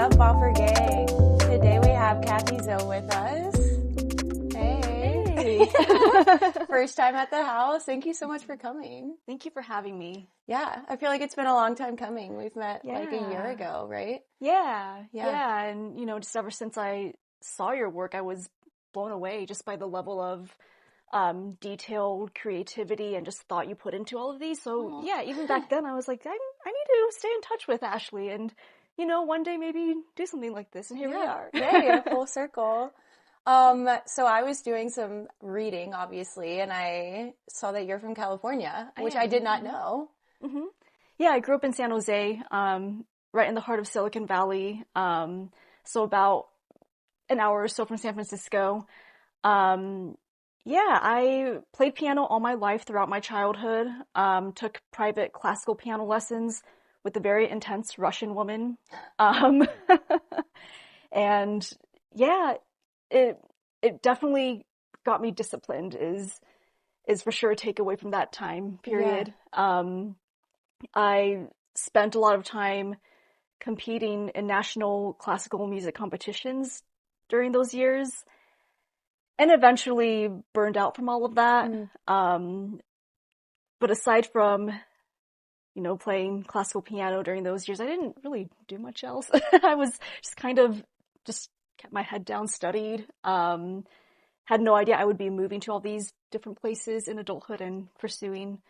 up, Bopper Gang? Today we have Kathy Zhou with us. Hey. First time at the house. Thank you so much for coming. Thank you for having me. Yeah, I feel like it's been a long time coming. We've met like a Yeah. year ago, right? Yeah. And, just ever since I saw your work, I was blown away just by the level of detailed creativity and just thought you put into all of these. So, yeah, even back then I was like, I need to stay in touch with Ashley and, one day maybe do something like this. And here we are. Yay, full circle. So I was doing some reading, obviously, and I saw that you're from California, which I did not know. Mm-hmm. Yeah, I grew up in San Jose, right in the heart of Silicon Valley, so about an hour or so from San Francisco. I played piano all my life throughout my childhood, took private classical piano lessons with a very intense Russian woman. And yeah, it definitely got me disciplined is for sure a takeaway from that time period. Yeah. I spent a lot of time competing in national classical music competitions during those years and eventually burned out from all of that. But aside from, playing classical piano during those years, I didn't really do much else. I was just just kept my head down, studied, had no idea I would be moving to all these different places in adulthood and pursuing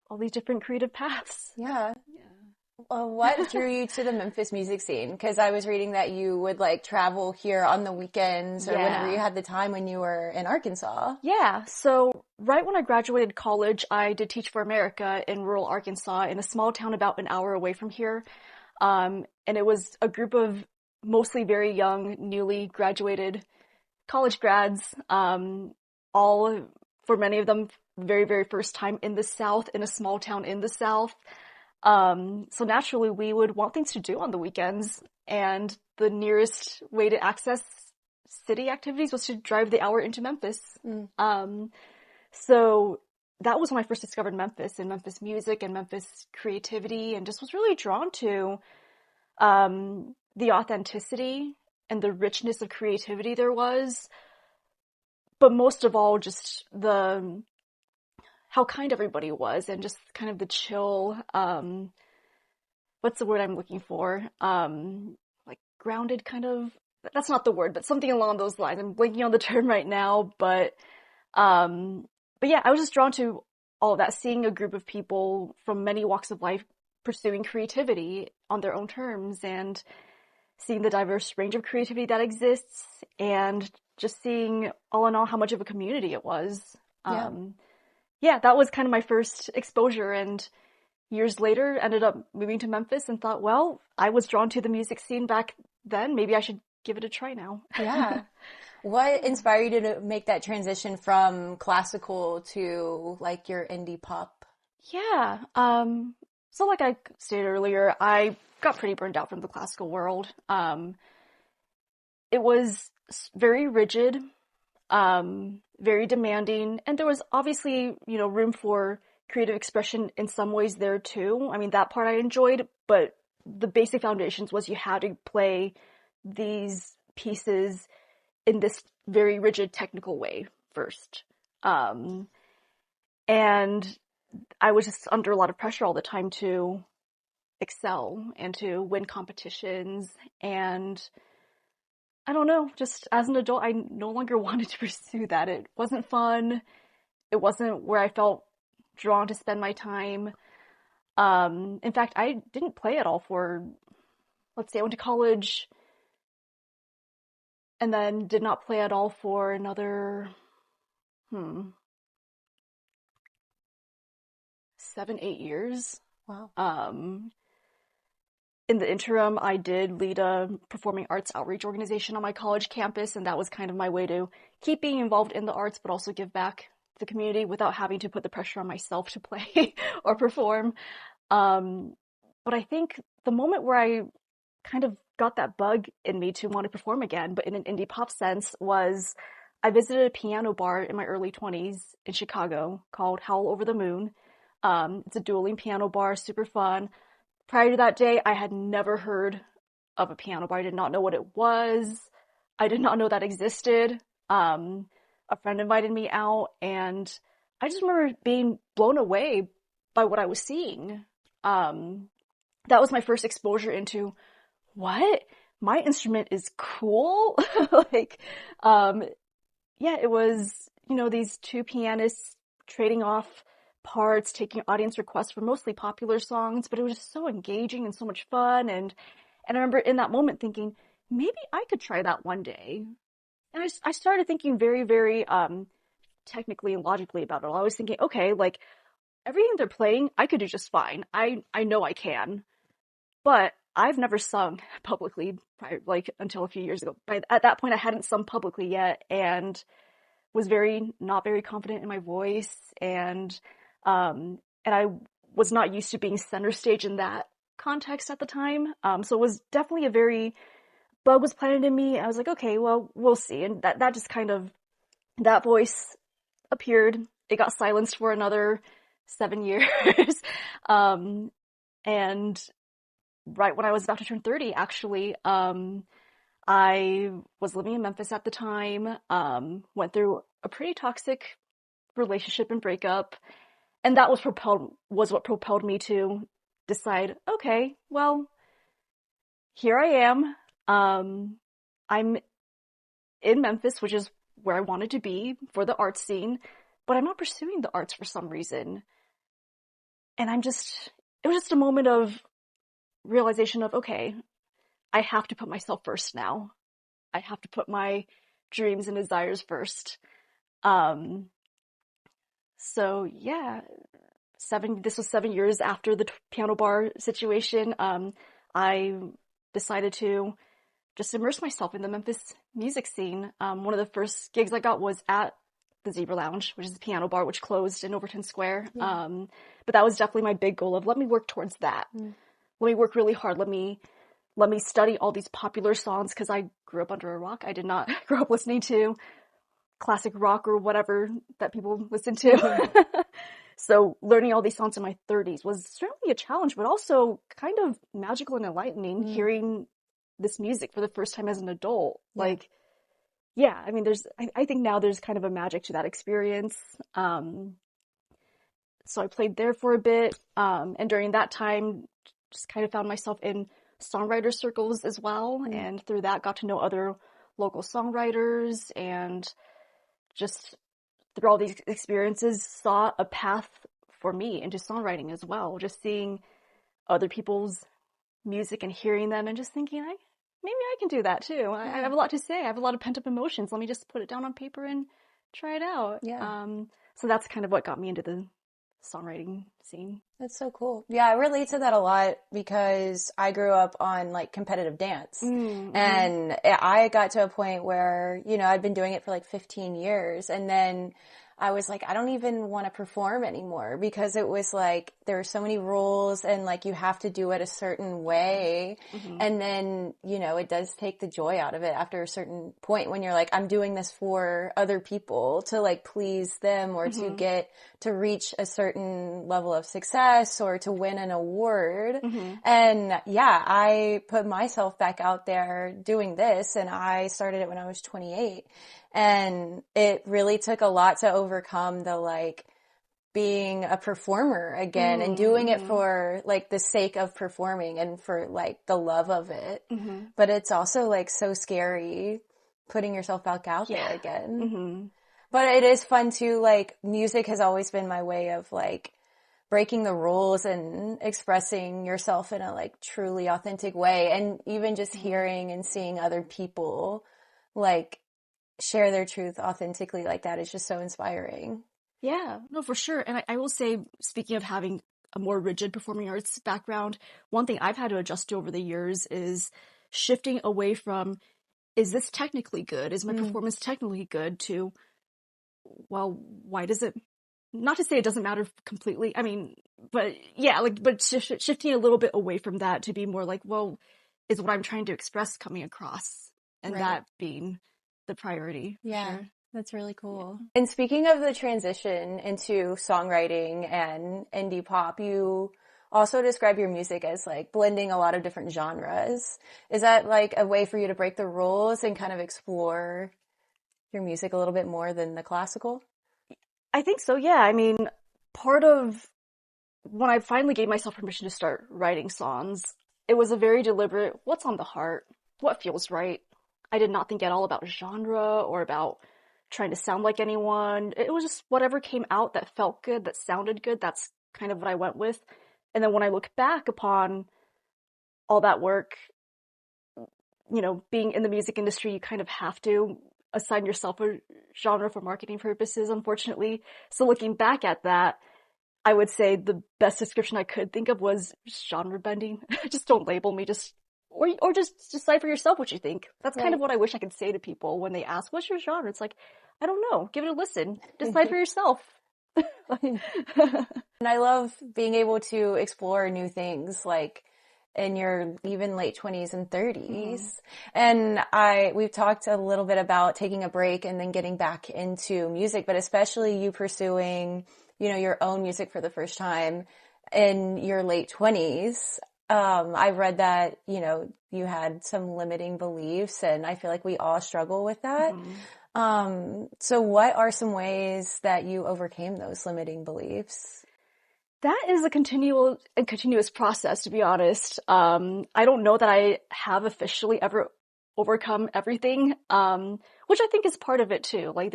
all these different creative paths. Yeah. Well, what drew you to the Memphis music scene? Because I was reading that you would travel here on the weekends or whenever you had the time when you were in Arkansas. Yeah. So right when I graduated college, I did Teach for America in rural Arkansas in a small town about an hour away from here. And it was a group of mostly very young, newly graduated college grads, all, for many of them, very, very first time in the South, in a small town in the South. So naturally we would want things to do on the weekends, and the nearest way to access city activities was to drive the hour into Memphis. So that was when I first discovered Memphis and Memphis music and Memphis creativity, and just was really drawn to the authenticity and the richness of creativity there was, but most of all just how kind everybody was, and just kind of the chill, what's the word I'm looking for? Grounded kind of, that's not the word, but something along those lines. I'm blanking on the term right now, but yeah, I was just drawn to all of that, seeing a group of people from many walks of life pursuing creativity on their own terms, and seeing the diverse range of creativity that exists, and just seeing all in all how much of a community it was. Yeah, that was kind of my first exposure, and years later ended up moving to Memphis and thought, well, I was drawn to the music scene back then. Maybe I should give it a try now. Yeah. What inspired you to make that transition from classical to your indie pop? Yeah. So like I stated earlier, I got pretty burned out from the classical world. It was very rigid, very demanding, and there was obviously, room for creative expression in some ways there too. I mean, that part I enjoyed, but the basic foundations was you had to play these pieces in this very rigid technical way first. And I was just under a lot of pressure all the time to excel and to win competitions, and I don't know, just as an adult, I no longer wanted to pursue that. It wasn't fun. It wasn't where I felt drawn to spend my time. In fact, I didn't play at all for, let's say I went to college and then did not play at all for another, 7-8 years. Wow. In the interim, I did lead a performing arts outreach organization on my college campus, and that was kind of my way to keep being involved in the arts, but also give back to the community without having to put the pressure on myself to play or perform. But I think the moment where I kind of got that bug in me to want to perform again, but in an indie pop sense, was I visited a piano bar in my early 20s in Chicago called Howl Over the Moon. It's a dueling piano bar, super fun. Prior to that day, I had never heard of a piano bar. I did not know what it was. I did not know that existed. A friend invited me out, and I just remember being blown away by what I was seeing. That was my first exposure into, what? My instrument is cool? Like, yeah, it was, these two pianists trading off parts, taking audience requests for mostly popular songs, but it was just so engaging and so much fun. And I remember in that moment thinking, maybe I could try that one day. And I started thinking very, very technically and logically about it. I was thinking, okay, like everything they're playing, I could do just fine. I know I can, but I've never sung publicly prior, like until a few years ago. At that point, I hadn't sung publicly yet, and was not very confident in my voice, and I was not used to being center stage in that context at the time. So it was definitely a very bug was planted in me. I was like, okay, well, we'll see. And that just kind of, that voice appeared. It got silenced for another 7 years. And right when I was about to turn 30, actually, I was living in Memphis at the time, went through a pretty toxic relationship and breakup. And that was what propelled me to decide, okay, well, here I am. I'm in Memphis, which is where I wanted to be for the art scene, but I'm not pursuing the arts for some reason. And it was just a moment of realization of, okay, I have to put myself first now. I have to put my dreams and desires first. So yeah, this was 7 years after the piano bar situation. I decided to just immerse myself in the Memphis music scene. One of the first gigs I got was at the Zebra Lounge, which is the piano bar, which closed in Overton Square. Yeah. But that was definitely my big goal of, let me work towards that. Let me work really hard. Let me study all these popular songs, because I grew up under a rock. I did not grow up listening to classic rock or whatever that people listen to. So learning all these songs in my 30s was certainly a challenge, but also kind of magical and enlightening, hearing this music for the first time as an adult. Yeah. Like, yeah, I mean, I think now there's kind of a magic to that experience. So I played there for a bit. And during that time, just kind of found myself in songwriter circles as well. And through that, got to know other local songwriters, and just through all these experiences, saw a path for me into songwriting as well. Just seeing other people's music and hearing them and just thinking, maybe I can do that too. I have a lot to say. I have a lot of pent up emotions. Let me just put it down on paper and try it out. Yeah. So that's kind of what got me into the songwriting scene. That's so cool. Yeah, I relate to that a lot because I grew up on like competitive dance. And I got to a point where, I'd been doing it for like 15 years, and then I was like, I don't even want to perform anymore, because it was like there are so many rules, and like you have to do it a certain way. And then, it does take the joy out of it after a certain point, when you're like, I'm doing this for other people to like please them, or to reach a certain level of success, or to win an award. And yeah, I put myself back out there doing this, and I started it when I was 28. And it really took a lot to overcome the like being a performer again, and doing it for like the sake of performing and for like the love of it. But it's also like so scary putting yourself back out there again. But it is fun too. Like, music has always been my way of like breaking the rules and expressing yourself in a like truly authentic way. And even just hearing and seeing other people like share their truth authentically like that is just so inspiring. Yeah, no, for sure. And I will say, speaking of having a more rigid performing arts background, one thing I've had to adjust to over the years is shifting away from, is this technically good? Is my performance technically good? To, well, why does it, not to say it doesn't matter completely. I mean, but yeah, like, but shifting a little bit away from that to be more like, well, is what I'm trying to express coming across? And that being the priority. Yeah. Sure. That's really cool. Yeah. And speaking of the transition into songwriting and indie pop, you also describe your music as like blending a lot of different genres. Is that like a way for you to break the rules and kind of explore your music a little bit more than the classical? I think so, yeah. I mean, part of when I finally gave myself permission to start writing songs, it was a very deliberate, what's on the heart? What feels right? I did not think at all about genre or about trying to sound like anyone. It was just whatever came out that felt good, that sounded good. That's kind of what I went with. And then when I look back upon all that work, being in the music industry, you kind of have to assign yourself a genre for marketing purposes, unfortunately. So looking back at that, I would say the best description I could think of was genre bending. Just don't label me, or just decide for yourself what you think. That's kind of what I wish I could say to people when they ask, what's your genre? It's like, I don't know. Give it a listen. Decide for yourself. And I love being able to explore new things, like in your even late 20s and 30s. And we've talked a little bit about taking a break and then getting back into music, but especially you pursuing, your own music for the first time in your late 20s. I've read that, you had some limiting beliefs, and I feel like we all struggle with that. So what are some ways that you overcame those limiting beliefs? That is a continuous process, to be honest. I don't know that I have officially ever overcome everything, which I think is part of it too. Like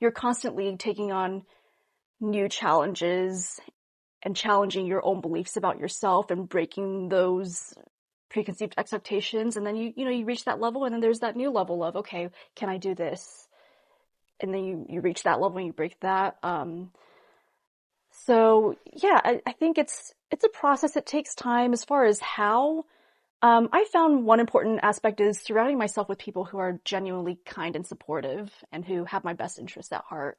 you're constantly taking on new challenges and challenging your own beliefs about yourself and breaking those preconceived expectations. And then you reach that level, and then there's that new level of, okay, can I do this? And then you reach that level and you break that. So yeah, I think it's a process. It takes time. As far as how, I found one important aspect is surrounding myself with people who are genuinely kind and supportive and who have my best interests at heart.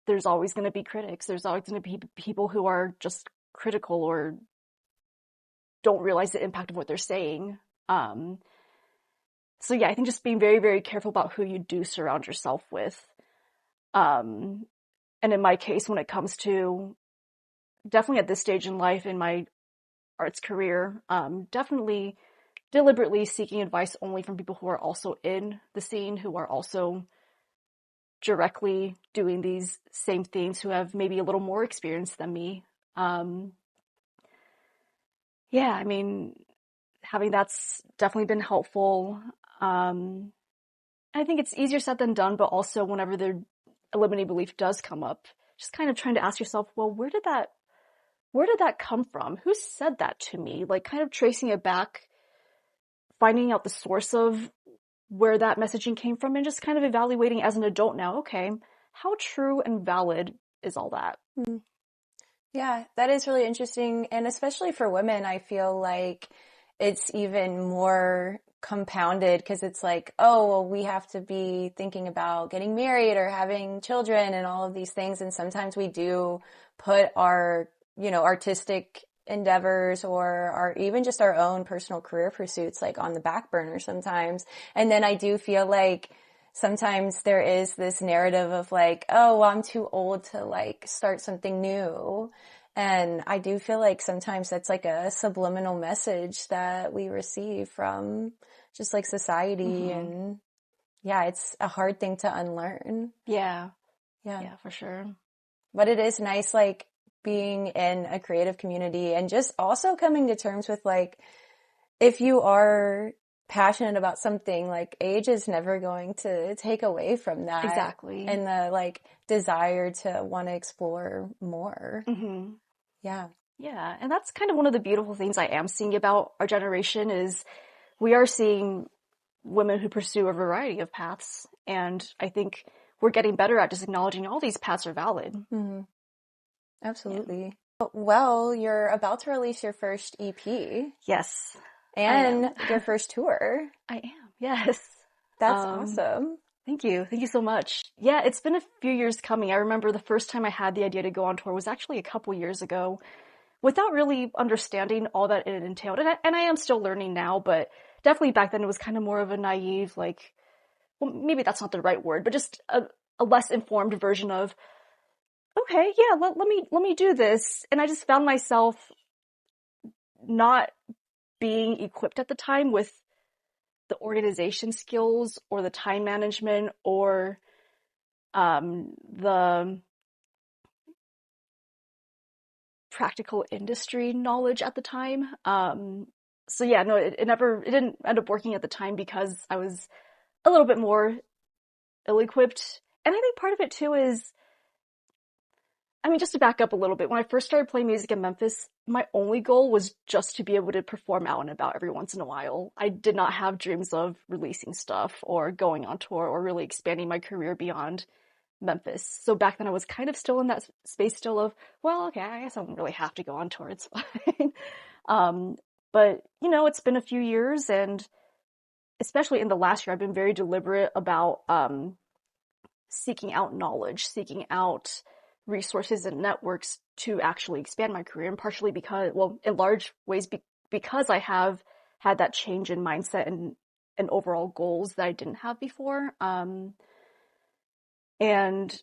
There's always going to be critics. There's always going to be people who are just critical or don't realize the impact of what they're saying. So yeah, I think just being very, very careful about who you do surround yourself with. And in my case, when it comes to definitely at this stage in life in my arts career, definitely deliberately seeking advice only from people who are also in the scene, who are also directly doing these same things, who have maybe a little more experience than me. Yeah, I mean, having that's definitely been helpful. I think it's easier said than done, but also whenever the limiting belief does come up, just kind of trying to ask yourself, well, where did that come from? Who said that to me? Like kind of tracing it back, finding out the source of where that messaging came from, and just kind of evaluating as an adult now, okay, how true and valid is all that? Yeah, that is really interesting. And especially for women, I feel like it's even more compounded because it's like, oh, well, we have to be thinking about getting married or having children and all of these things. And sometimes we do put our, artistic endeavors or even just our own personal career pursuits like on the back burner sometimes. And then I do feel like sometimes there is this narrative of like, oh, well, I'm too old to like start something new. And I do feel like sometimes that's like a subliminal message that we receive from just like society. And yeah, it's a hard thing to unlearn. Yeah, Yeah, for sure. But it is nice like being in a creative community and just also coming to terms with like, if you are passionate about something, like age is never going to take away from that. Exactly. And the like desire to want to explore more. Yeah. Yeah, and that's kind of one of the beautiful things I am seeing about our generation is we are seeing women who pursue a variety of paths, and I think we're getting better at just acknowledging all these paths are valid. Absolutely. Yeah. Well, you're about to release your first EP. Yes. And your first tour. I am, yes. That's awesome. Thank you. Thank you so much. Yeah, it's been a few years coming. I remember the first time I had the idea to go on tour was actually a couple years ago without really understanding all that it entailed. And I am still learning now, but definitely back then it was kind of more of a naive, like, well, maybe that's not the right word, but just a less informed version of, okay, yeah, let me do this. And I just found myself not being equipped at the time with the organization skills or the time management or the practical industry knowledge at the time. So yeah, no, it didn't end up working at the time because I was a little bit more ill-equipped. And I think part of it too is, I mean, just to back up a little bit, when I first started playing music in Memphis, my only goal was just to be able to perform out and about every once in a while. I did not have dreams of releasing stuff or going on tour or really expanding my career beyond Memphis. So back then I was kind of still in that space still of, well, okay, I guess I don't really have to go on tour, it's fine. But, you know, it's been a few years, and especially in the last year, I've been very deliberate about seeking out knowledge, seeking out resources and networks to actually expand my career, and partially because, well, in large ways, because I have had that change in mindset and overall goals that I didn't have before. And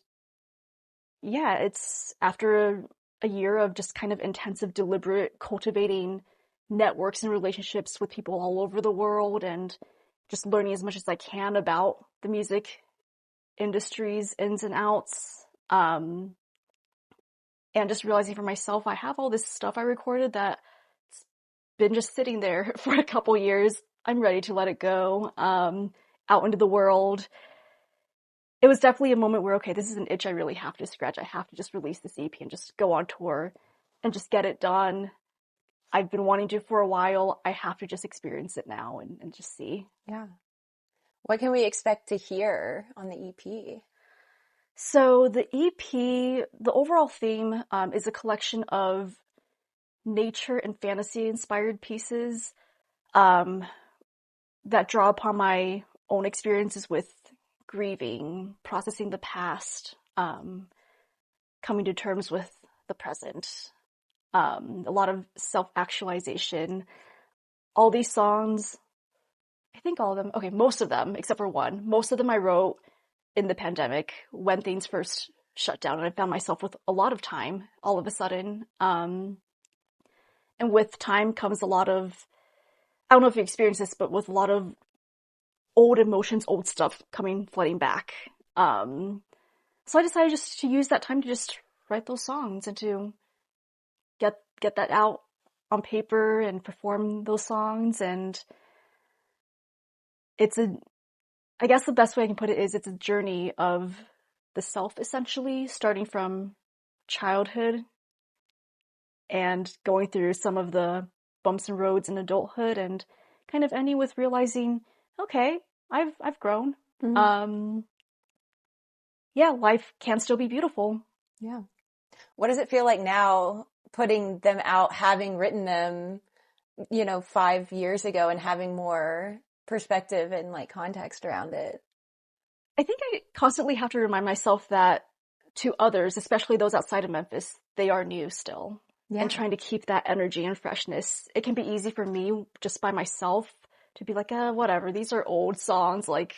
yeah, it's after a year of just kind of intensive, deliberate cultivating networks and relationships with people all over the world, and just learning as much as I can about the music industry's ins and outs. And just realizing for myself, I have all this stuff I recorded that's been just sitting there for a couple years. I'm ready to let it go, out into the world. It was definitely a moment where, okay, this is an itch I really have to scratch. I have to just release this EP and just go on tour and just get it done. I've been wanting to for a while. I have to just experience it now and just see. Yeah. What can we expect to hear on the EP? So the EP, the overall theme is a collection of nature and fantasy inspired pieces that draw upon my own experiences with grieving, processing the past, coming to terms with the present, a lot of self-actualization. All these songs, I think all of them, okay, most of them, except for one, most of them I wrote in the pandemic when things first shut down, and I found myself with a lot of time all of a sudden. And with time comes a lot of, I don't know if you experienced this, but with a lot of old emotions, old stuff coming flooding back. So I decided just to use that time to just write those songs and to get that out on paper and perform those songs. And I guess the best way I can put it is it's a journey of the self, essentially, starting from childhood and going through some of the bumps and roads in adulthood, and kind of ending with realizing, okay, I've grown. Mm-hmm. Yeah, life can still be beautiful. Yeah. What does it feel like now, putting them out, having written them, 5 years ago, and having more perspective and like context around it? I think I constantly have to remind myself that to others, especially those outside of Memphis, they are new still. Yeah. And trying to keep that energy and freshness. It can be easy for me just by myself to be like, whatever, these are old songs, like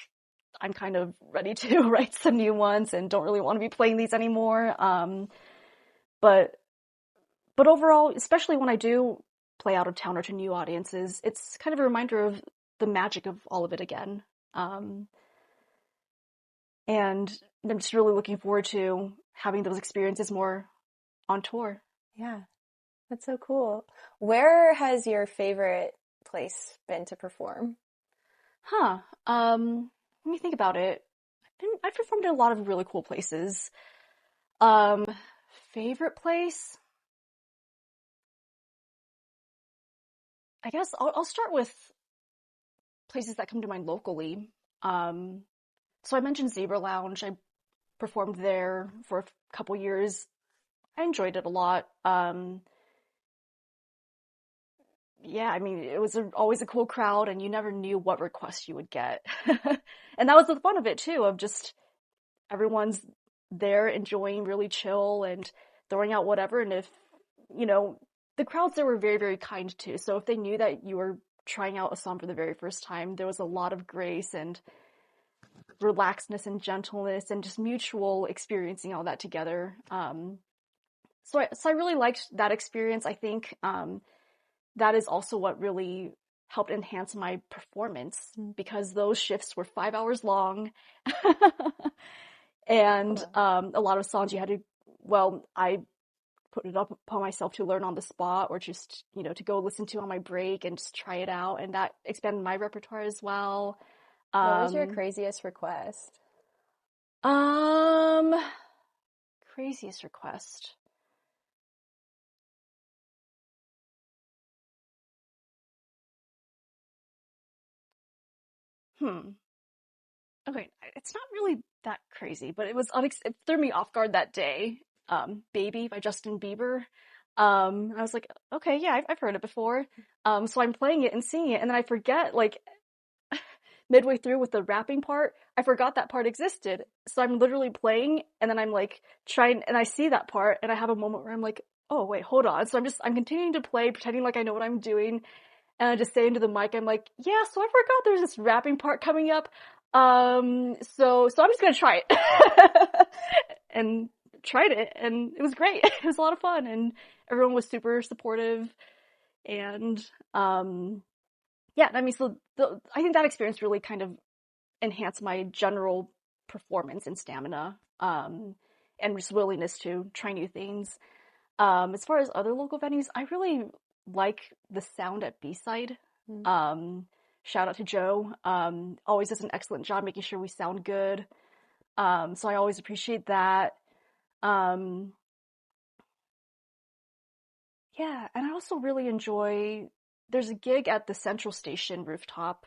I'm kind of ready to write some new ones and don't really want to be playing these anymore. But overall, especially when I do play out of town or to new audiences, it's kind of a reminder of the magic of all of it again. And I'm just really looking forward to having those experiences more on tour. Yeah, that's so cool. Where has your favorite place been to perform? Let me think about it. I've performed in a lot of really cool places. Favorite place? I guess I'll start with places that come to mind locally. So I mentioned Zebra Lounge. I performed there for a couple years. I enjoyed it a lot. Yeah, I mean, it was always a cool crowd, and you never knew what requests you would get. And that was the fun of it too, of just everyone's there enjoying, really chill and throwing out whatever. And if, the crowds there were very, very kind too. So if they knew that you were trying out a song for the very first time, there was a lot of grace and relaxedness and gentleness and just mutual experiencing all that together. So I really liked that experience. I think that is also what really helped enhance my performance, because those shifts were 5 hours long. And a lot of songs you had to, I put it up upon myself to learn on the spot, or just, to go listen to on my break and just try it out. And that expanded my repertoire as well. What was your craziest request? Craziest request. Okay, it's not really that crazy, but it was it threw me off guard that day. Baby by Justin Bieber. I was like, okay, yeah, I've heard it before. So I'm playing it and singing it, and then I forget, like, midway through with the rapping part, I forgot that part existed. So I'm literally playing, and then I'm like trying, and I see that part, and I have a moment where I'm like, oh wait, hold on. So I'm continuing to play, pretending like I know what I'm doing, and I just say into the mic, I'm like, yeah, so I forgot there's this rapping part coming up. So I'm just gonna try it. And tried it, and it was great. It was a lot of fun, and everyone was super supportive. And yeah, I mean, so I think that experience really kind of enhanced my general performance and stamina, and just willingness to try new things. As far as other local venues, I really like the sound at B-Side. Shout out to Joe. Always does an excellent job making sure we sound good. So I always appreciate that. Yeah, and I also really enjoy, there's a gig at the Central Station rooftop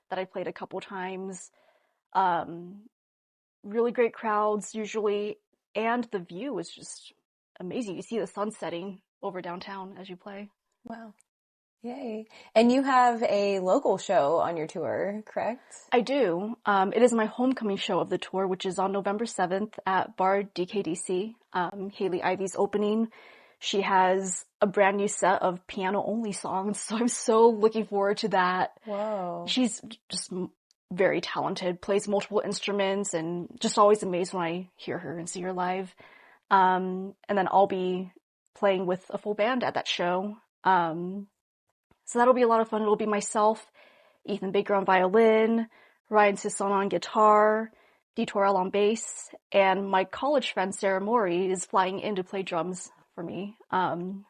that I played a couple times. Really great crowds usually, and the view is just amazing. You see the sun setting over downtown as you play. Wow. Yay. And you have a local show on your tour, correct? I do. It is my homecoming show of the tour, which is on November 7th at Bar DKDC. Haley Ivy's opening. She has a brand new set of piano-only songs, so I'm so looking forward to that. Whoa. She's just very talented, plays multiple instruments, and just always amazed when I hear her and see her live. And then I'll be playing with a full band at that show. So that'll be a lot of fun. It'll be myself, Ethan Baker on violin, Ryan Sisson on guitar, Detour on bass, and my college friend Sarah Mori is flying in to play drums for me.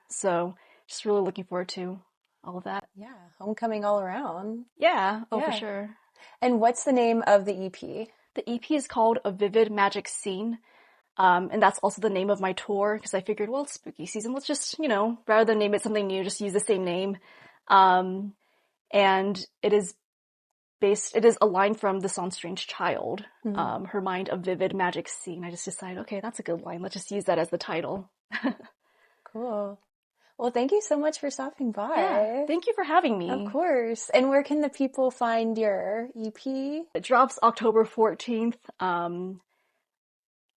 So just really looking forward to all of that. Yeah, homecoming all around. Yeah, for sure. And what's the name of the EP? The EP is called A Vivid Magic Scene. And that's also the name of my tour, because I figured, well, it's spooky season. Let's just, rather than name it something new, just use the same name. And it is a line from the song Strange Child. Her mind, a vivid magic scene. I just decided, okay, that's a good line. Let's just use that as the title. Cool. Well, thank you so much for stopping by. Yeah, thank you for having me. Of course. And where can the people find your EP? It drops October 14th, on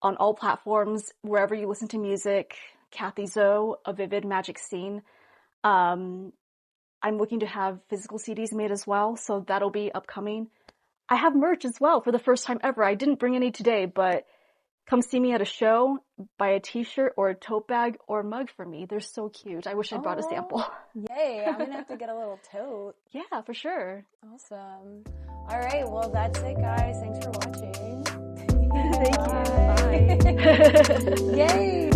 all platforms, wherever you listen to music. Kathy Zhou, A Vivid Magic Scene. I'm looking to have physical CDs made as well, so that'll be upcoming. I have merch as well for the first time ever. I didn't bring any today, but come see me at a show, buy a t-shirt or a tote bag or a mug for me. They're so cute. I wish I brought a sample. Yay, I'm gonna have to get a little tote. Yeah, for sure. Awesome. All right, well, that's it, guys. Thanks for watching. Thank you. Bye. Yay.